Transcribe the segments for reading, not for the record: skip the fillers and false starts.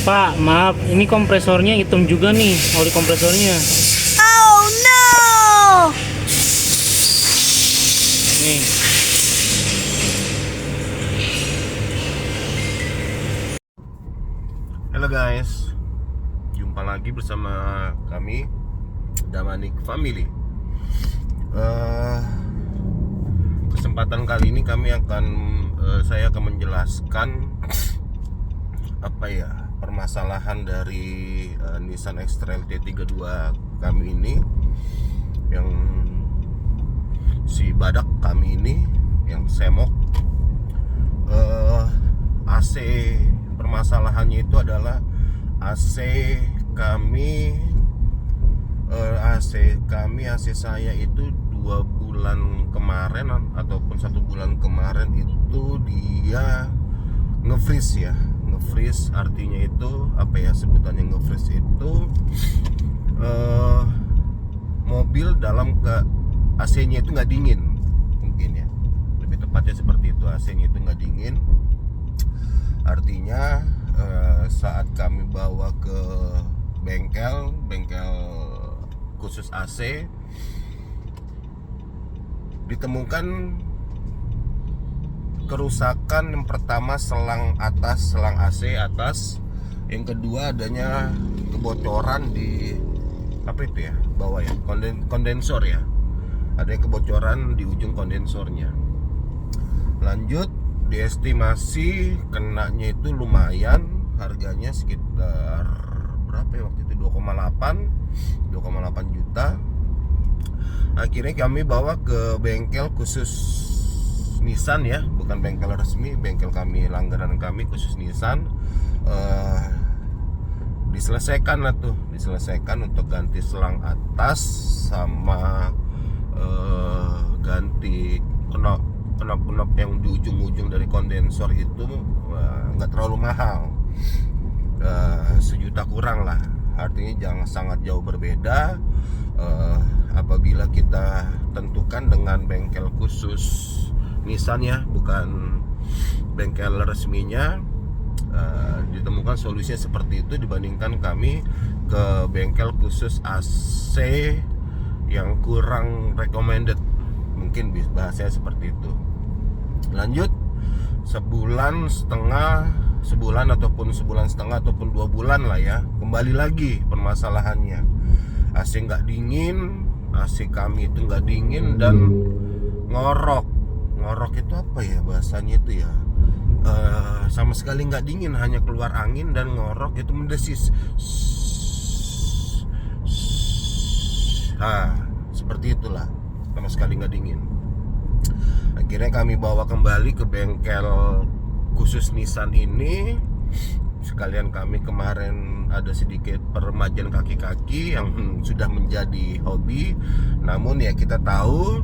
Pak, maaf, ini kompresornya hitam juga nih, oli kompresornya. Oh no! Nih. Halo guys, jumpa lagi bersama kami Damanik Family. Kesempatan kali ini saya akan menjelaskan permasalahan dari Nissan X-Trail T32 kami ini, yang si badak kami ini, yang semok. AC permasalahannya itu adalah AC saya itu 2 bulan kemarin ataupun 1 bulan kemarin itu dia nge-freeze ya. Nge-freeze artinya itu sebutannya nge-freeze itu mobil dalam AC-nya itu nggak dingin, mungkin ya, lebih tepatnya seperti itu. AC-nya itu nggak dingin, artinya saat kami bawa ke bengkel khusus AC, ditemukan kerusakan. Yang pertama selang AC atas, yang kedua adanya kebocoran di bawah ya, kondensor ya, ada yang kebocoran di ujung kondensornya. Lanjut, diestimasi kenanya itu lumayan, harganya sekitar berapa ya waktu itu, 2,8 juta. Akhirnya kami bawa ke bengkel khusus Nissan ya, bukan bengkel resmi, bengkel kami, langganan kami khusus Nissan. Diselesaikan untuk ganti selang atas sama ganti knop yang di ujung-ujung dari kondensor itu. Nggak terlalu mahal, 1 juta kurang lah, artinya jangan sangat jauh berbeda. Apabila kita tentukan dengan bengkel khusus Nissan ya, bukan bengkel resminya, ditemukan solusinya seperti itu dibandingkan kami ke bengkel khusus AC yang kurang recommended, mungkin bahasanya seperti itu. Lanjut, sebulan setengah ataupun 2 bulan lah ya, kembali lagi permasalahannya. AC nggak dingin, AC kami itu nggak dingin dan ngorok itu apa ya bahasanya itu ya, sama sekali nggak dingin, hanya keluar angin dan ngorok itu mendesis. Seperti itulah, sama sekali nggak dingin. Akhirnya kami bawa kembali ke bengkel khusus Nissan ini. Sekalian kami kemarin ada sedikit peremajaan kaki-kaki yang sudah menjadi hobi. Namun ya kita tahu,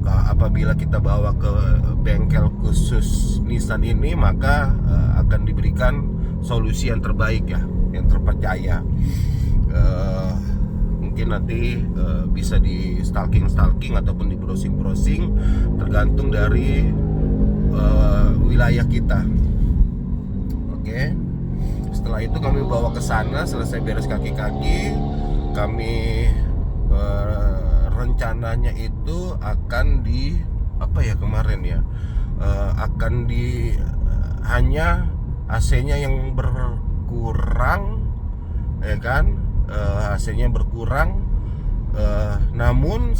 apabila kita bawa ke bengkel khusus Nissan ini, maka akan diberikan solusi yang terbaik ya, yang terpercaya. Mungkin nanti bisa di stalking ataupun di browsing, tergantung dari wilayah kita. Oke. Setelah itu kami bawa ke sana, selesai beres kaki-kaki, kami rencananya itu akan hanya AC-nya yang berkurang, ya kan? AC-nya berkurang, namun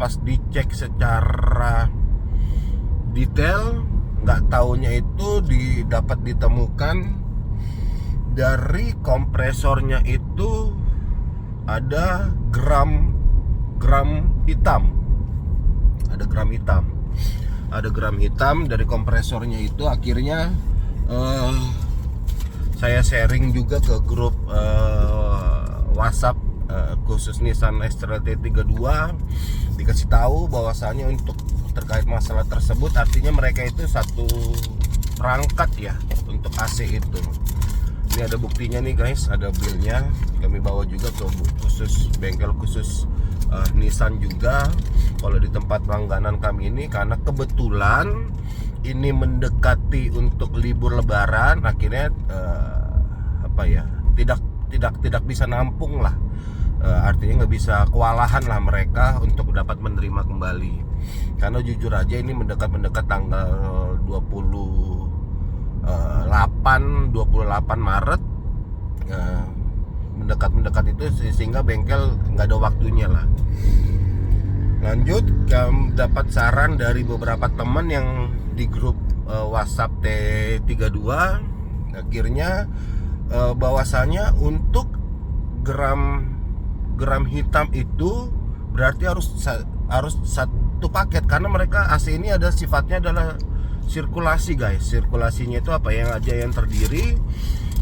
pas dicek secara detail, nggak taunya itu dapat ditemukan dari kompresornya itu ada gram hitam, dari kompresornya itu. Akhirnya saya sharing juga ke grup WhatsApp khusus Nissan X-Trail T32, dikasih tahu bahwasanya untuk terkait masalah tersebut, artinya mereka itu satu perangkat ya untuk AC itu. Ini ada buktinya nih guys, ada billnya. Kami bawa juga ke bengkel khusus Nissan juga. Kalau di tempat langganan kami ini, karena kebetulan ini mendekati untuk libur Lebaran, akhirnya apa ya, tidak bisa nampung lah. Artinya nggak bisa kewalahan lah mereka untuk dapat menerima kembali. Karena jujur aja ini mendekat tanggal 28 Maret, mendekat itu sehingga bengkel nggak ada waktunya lah. Lanjut, dapat saran dari beberapa teman yang di grup WhatsApp T32, akhirnya bahwasanya untuk gram hitam itu berarti harus satu paket, karena mereka AC ini ada sifatnya adalah sirkulasi guys. Sirkulasinya itu apa yang terdiri,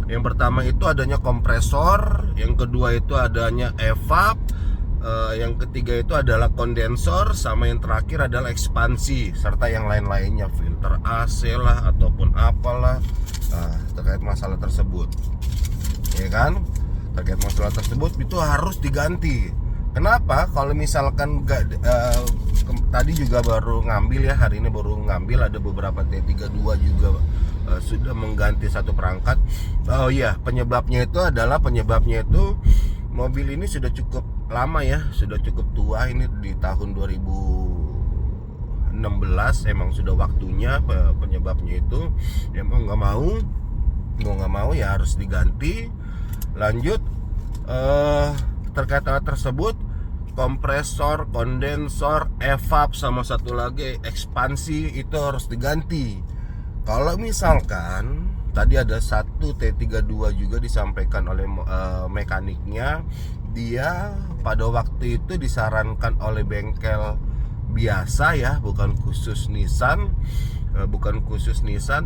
yang pertama itu adanya kompresor, yang kedua itu adanya evap, yang ketiga itu adalah kondensor, sama yang terakhir adalah ekspansi, serta yang lain-lainnya, filter AC lah ataupun apalah terkait masalah tersebut, ya kan? Terkait masalah tersebut itu harus diganti. Kenapa? Kalau misalkan tadi juga baru ngambil ya, hari ini baru ngambil, ada beberapa T32 juga sudah mengganti satu perangkat. Oh iya, penyebabnya itu mobil ini sudah cukup lama ya, sudah cukup tua, ini di tahun 2016 emang sudah waktunya. Penyebabnya itu emang nggak mau ya harus diganti. Lanjut, terkait hal tersebut, kompresor, kondensor, evap, sama satu lagi ekspansi itu harus diganti. Kalau misalkan tadi ada satu T32 juga disampaikan oleh mekaniknya, dia pada waktu itu disarankan oleh bengkel biasa ya, bukan khusus Nissan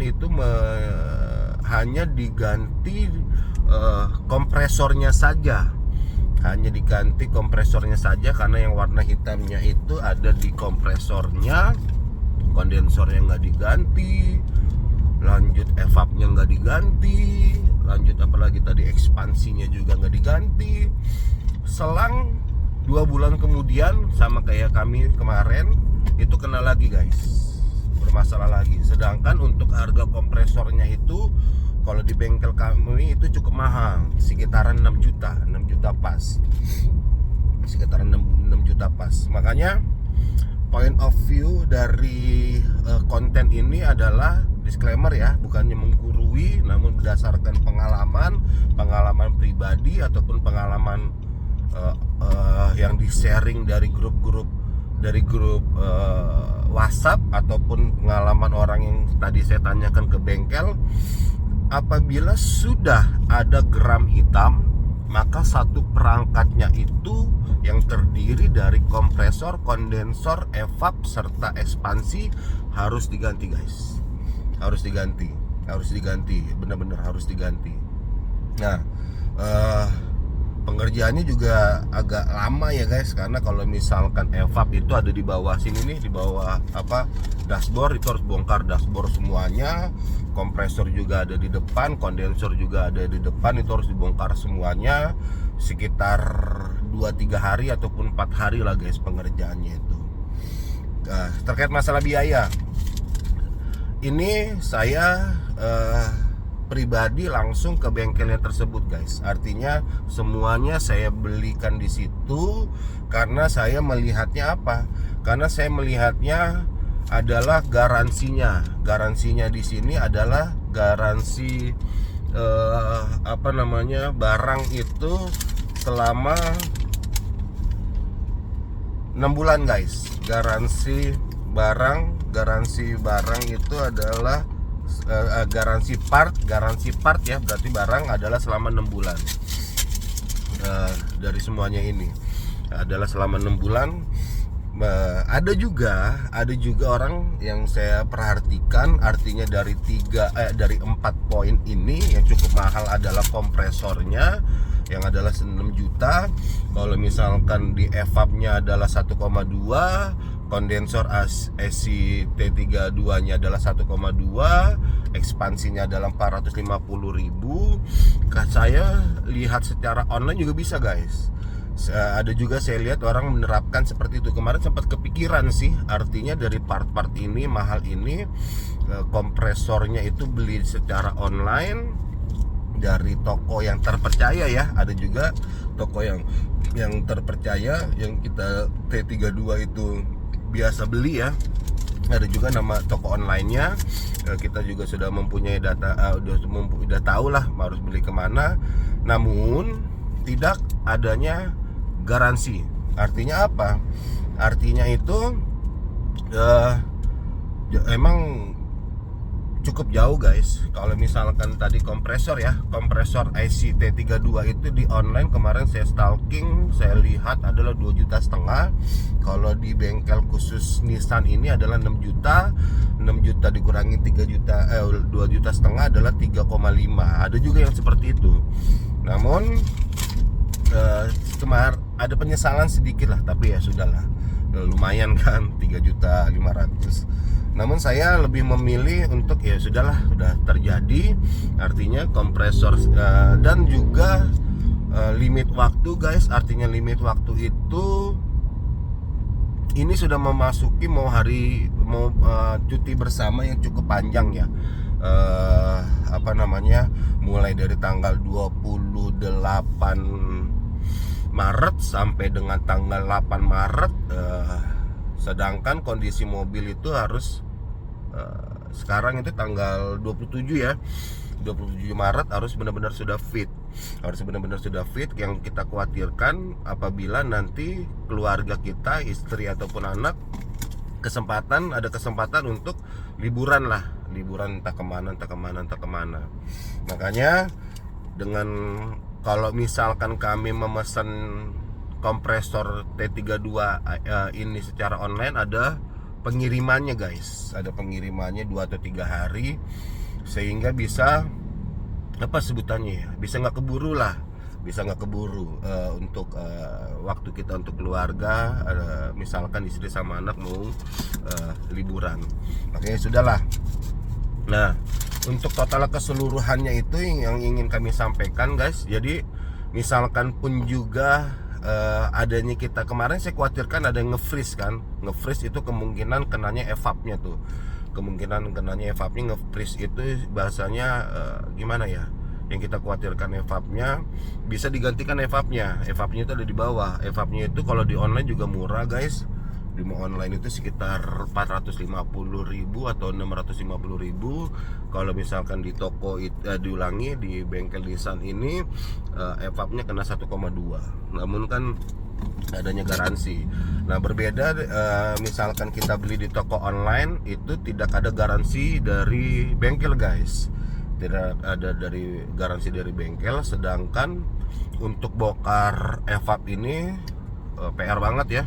itu hanya diganti kompresornya saja. Hanya diganti kompresornya saja, karena yang warna hitamnya itu ada di kompresornya, kondensornya nggak diganti, lanjut evapnya nggak diganti, lanjut apalagi tadi ekspansinya juga nggak diganti. Selang 2 bulan kemudian, sama kayak kami kemarin, itu kena lagi guys, bermasalah lagi. Sedangkan untuk harga kompresornya itu kalau di bengkel kami itu cukup mahal, sekitaran 6 juta pas. Sekitaran 6 juta pas. Makanya point of view dari konten ini adalah disclaimer ya, bukannya menggurui, namun berdasarkan pengalaman pribadi ataupun pengalaman yang di-sharing dari grup WhatsApp ataupun pengalaman orang yang tadi saya tanyakan ke bengkel. Apabila sudah ada gram hitam, maka satu perangkatnya itu yang terdiri dari kompresor, kondensor, evap, serta ekspansi harus diganti guys. Harus diganti, benar-benar harus diganti. Nah, pengerjaannya juga agak lama ya guys, karena kalau misalkan evap itu ada di bawah sini nih, di bawah dashboard, itu harus bongkar dashboard semuanya. Kompresor juga ada di depan, kondensor juga ada di depan, itu harus dibongkar semuanya. Sekitar 2-3 hari ataupun 4 hari lah guys pengerjaannya itu. Terkait masalah biaya, ini saya pribadi langsung ke bengkelnya tersebut guys. Artinya semuanya saya belikan di situ, karena saya melihatnya apa? Karena saya melihatnya adalah garansinya di sini adalah garansi barang itu selama 6 bulan guys. Garansi barang itu adalah garansi part ya, berarti barang adalah selama 6 bulan. Dari semuanya ini adalah selama 6 bulan. Ada juga orang yang saya perhatikan, artinya dari 4 poin ini yang cukup mahal adalah kompresornya yang adalah 6 juta. Kalau misalkan di evapnya adalah 1,2, kondensor AC T32 nya adalah 1,2, ekspansinya adalah 450.000. Saya lihat secara online juga bisa guys. Ada juga saya lihat orang menerapkan seperti itu. Kemarin sempat kepikiran sih, artinya dari part-part ini mahal ini, kompresornya itu beli secara online dari toko yang terpercaya ya. Ada juga toko yang terpercaya yang kita T32 itu biasa beli ya. Ada juga nama toko online-nya. Kita juga sudah mempunyai data, udah tahu lah harus beli kemana. Namun tidak adanya garansi. Artinya apa? Artinya itu emang cukup jauh guys. Kalau misalkan tadi kompresor IC T32 itu di online kemarin saya stalking, saya lihat adalah 2,5 juta. Kalau di bengkel khusus Nissan ini adalah 6 juta. 6 juta dikurangi 3 juta 2,5 juta adalah 3,5. Ada juga yang seperti itu. Namun kemarin ada penyesalan sedikit lah, tapi ya sudahlah. Lumayan kan 3.500.000. Namun saya lebih memilih untuk ya sudahlah, sudah terjadi. Artinya kompresor dan juga limit waktu guys. Artinya limit waktu itu ini sudah memasuki mau cuti bersama yang cukup panjang ya. Mulai dari tanggal 28 Maret sampai dengan tanggal 8 Maret. Sedangkan kondisi mobil itu harus sekarang itu tanggal 27 ya, 27 Maret harus benar-benar sudah fit. Yang kita khawatirkan apabila nanti keluarga kita, istri ataupun anak ada kesempatan untuk liburan entah kemana. Makanya dengan kalau misalkan kami memesan kompresor T32 ini secara online, ada pengirimannya guys. Ada pengirimannya 2 atau 3 hari, sehingga bisa bisa nggak keburu untuk waktu kita untuk keluarga, misalkan istri sama anak mau liburan. Makanya sudahlah. Nah, untuk total keseluruhannya itu yang ingin kami sampaikan guys. Jadi misalkan pun juga adanya kita kemarin saya khawatirkan ada yang nge-freeze kan. Nge-freeze itu kemungkinan kenanya evapnya tuh. Nge-freeze itu bahasanya gimana ya? Yang kita khawatirkan evapnya bisa digantikan evapnya itu ada di bawah. Evapnya itu kalau di online juga murah guys. Di online itu sekitar 450.000 atau 650.000. Kalau misalkan di toko diulangi di bengkel Nissan ini evapnya kena 1,2. Namun kan adanya garansi. Nah, berbeda misalkan kita beli di toko online itu tidak ada garansi dari bengkel guys. Tidak ada garansi dari bengkel. Sedangkan untuk bongkar evap ini PR banget ya.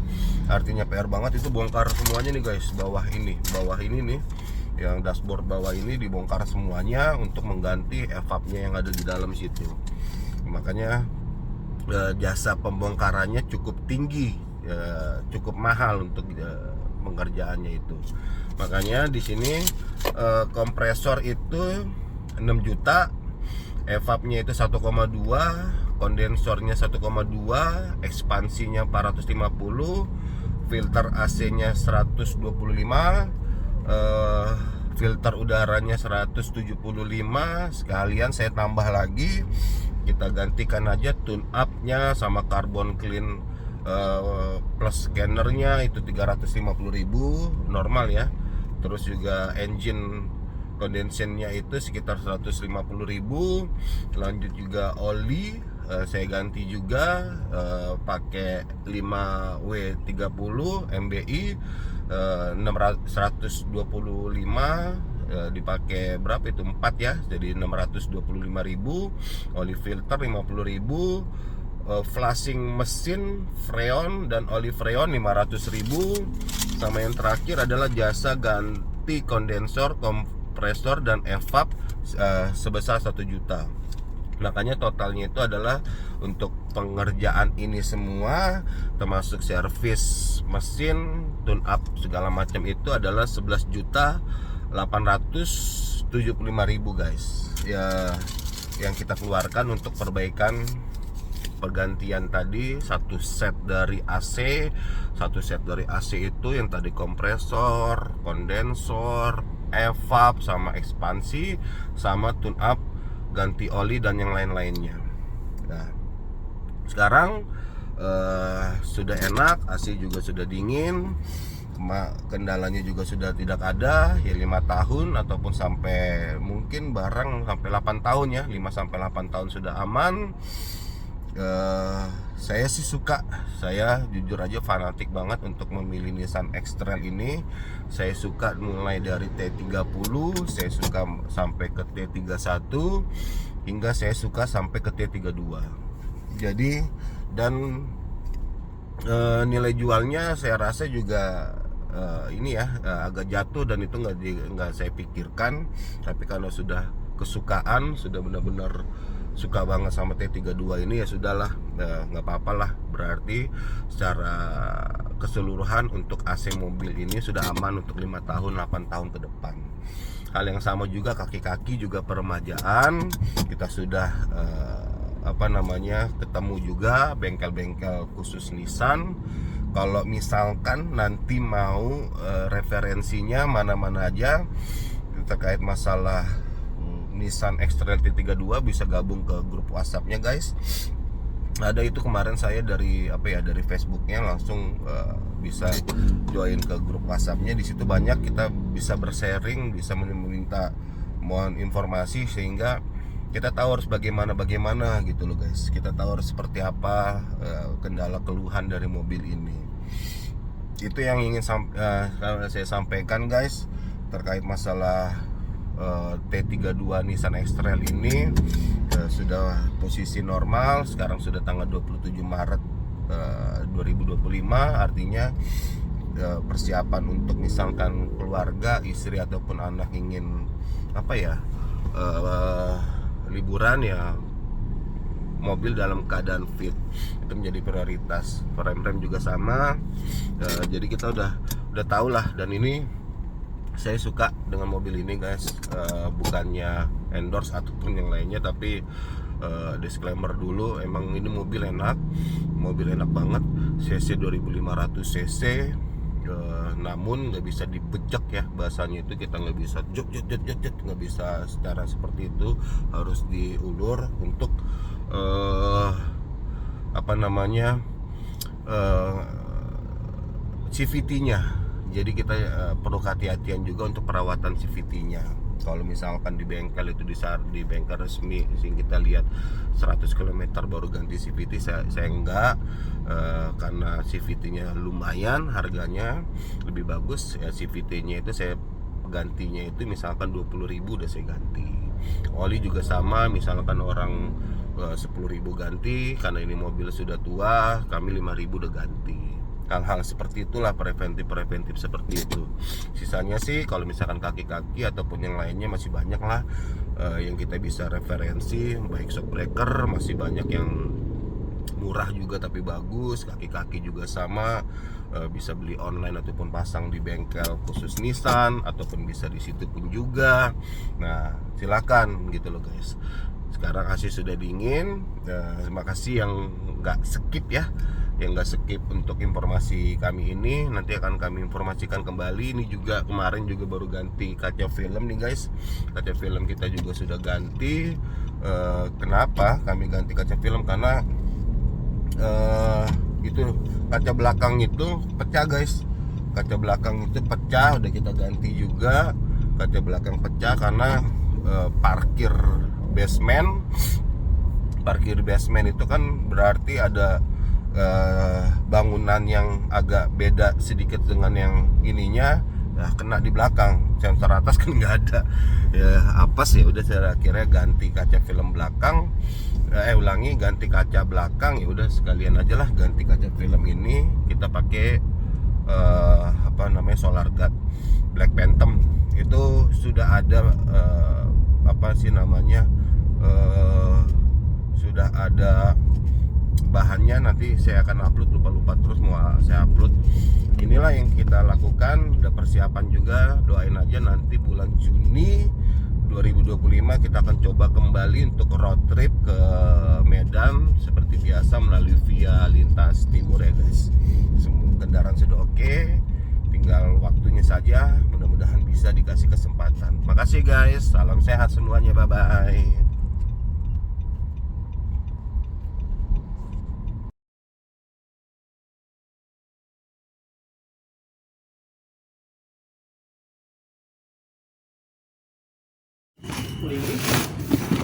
Artinya PR banget itu bongkar semuanya nih guys. Bawah ini nih, yang dashboard bawah ini dibongkar semuanya untuk mengganti evapnya yang ada di dalam situ. Makanya jasa pembongkarannya cukup tinggi, cukup mahal untuk pengerjaannya itu. Makanya di sini kompresor itu 6 juta, evapnya itu 1,2, kondensornya 1,2, ekspansinya 450, filter AC-nya 125, filter udaranya 175. Sekalian saya tambah lagi, kita gantikan aja tune up-nya sama carbon clean plus scannernya itu 350.000 normal ya. Terus juga engine kondensennya itu sekitar 150.000. Lanjut juga oli saya ganti juga pakai 5W30 MBI 125 dipakai berapa itu 4 ya, jadi 625.000. Oli filter 50.000, flashing mesin freon dan oli freon 500.000. Sama yang terakhir adalah jasa ganti kondensor, kompresor dan evap sebesar 1 juta. Makanya totalnya itu adalah untuk pengerjaan ini semua termasuk servis mesin, tune up segala macam itu adalah 11.875.000 guys. Ya, yang kita keluarkan untuk perbaikan pergantian tadi satu set dari AC. Satu set dari AC itu yang tadi kompresor, kondensor, evap sama ekspansi sama tune up ganti oli dan yang lain-lainnya. Nah, sekarang sudah enak, AC juga sudah dingin, kendalanya juga sudah tidak ada ya. 5 tahun ataupun sampai mungkin barang sampai 8 tahun ya, 5 sampai 8 tahun sudah aman. Saya sih suka, saya jujur aja fanatik banget untuk memilih Nissan X-Trail ini. Saya suka mulai dari T30, saya suka sampai ke T31, hingga saya suka sampai ke T32. Jadi dan nilai jualnya saya rasa juga ini ya agak jatuh, dan itu nggak saya pikirkan. Tapi karena sudah kesukaan, sudah benar-benar suka banget sama T32 ini, ya sudahlah, nggak apa-apa lah. Berarti secara keseluruhan untuk AC mobil ini sudah aman untuk 5 tahun 8 tahun ke depan. Hal yang sama juga kaki-kaki juga peremajaan, kita sudah ketemu juga bengkel-bengkel khusus Nissan. Kalau misalkan nanti mau referensinya mana-mana aja terkait masalah Nissan X-Trail T32, bisa gabung ke grup WhatsApp-nya guys. Ada itu kemarin saya dari dari Facebooknya langsung bisa join ke grup WhatsApp-nya. Di situ banyak kita bisa bersharing, bisa mohon informasi, sehingga kita tahu harus bagaimana gitu loh guys. Kita tahu harus seperti apa kendala keluhan dari mobil ini. Itu yang ingin saya sampaikan guys terkait masalah T32 Nissan X-Trail ini. Sudah posisi normal, sekarang sudah tanggal 27 Maret 2025, artinya persiapan untuk misalkan keluarga, istri ataupun anak ingin liburan ya, mobil dalam keadaan fit itu menjadi prioritas. Rem juga sama. Jadi kita udah tahu lah, dan ini saya suka dengan mobil ini guys. Bukannya endorse ataupun yang lainnya, tapi disclaimer dulu, emang ini mobil enak banget. cc 2500 cc, namun nggak bisa dibejek ya bahasanya, itu kita nggak bisa jot, nggak bisa secara seperti itu, harus diulur untuk CVT-nya. Jadi kita perlu hati-hatian juga untuk perawatan CVT-nya. Kalau misalkan di bengkel itu di bengkel resmi sih kita lihat 100 km baru ganti CVT, saya enggak, karena CVT-nya lumayan harganya lebih bagus ya. CVT-nya itu saya gantinya itu misalkan 20.000 udah saya ganti. Oli juga sama, misalkan orang 10.000 ganti, karena ini mobil sudah tua, kami 5.000 udah ganti. Hal-hal seperti itulah, preventif seperti itu. Sisanya sih kalau misalkan kaki-kaki ataupun yang lainnya masih banyak lah yang kita bisa referensi. Baik shock breaker masih banyak yang murah juga tapi bagus, kaki-kaki juga sama, bisa beli online ataupun pasang di bengkel khusus Nissan, ataupun bisa di situ pun juga. Nah silakan gitu loh guys. Sekarang AC sudah dingin. Terima kasih yang nggak skip ya, yang nggak skip untuk informasi kami ini. Nanti akan kami informasikan kembali. Ini juga kemarin juga baru ganti kaca film nih guys. Kaca film kita juga sudah ganti. Kenapa kami ganti kaca film? Karena itu kaca belakang itu pecah guys. Kaca belakang itu pecah, udah kita ganti juga. Kaca belakang pecah karena parkir basement itu kan berarti ada bangunan yang agak beda sedikit dengan yang ininya. Nah, kena di belakang, sensor atas kan nggak ada ya, apes ya. Udah saya akhirnya ganti kaca film belakang, ganti kaca belakang. Ya udah sekalian aja lah ganti kaca film ini. Kita pakai Solar Guard Black Phantom. Itu sudah ada sudah ada bahannya. Nanti saya akan upload, lupa terus mau saya upload. Inilah yang kita lakukan, udah persiapan juga. Doain aja nanti bulan Juni 2025 kita akan coba kembali untuk road trip ke Medan seperti biasa melalui via lintas timur ya guys. Semua kendaraan sudah oke, tinggal waktunya saja. Mudah-mudahan bisa dikasih kesempatan. Makasih guys, salam sehat semuanya, bye bye. Lili.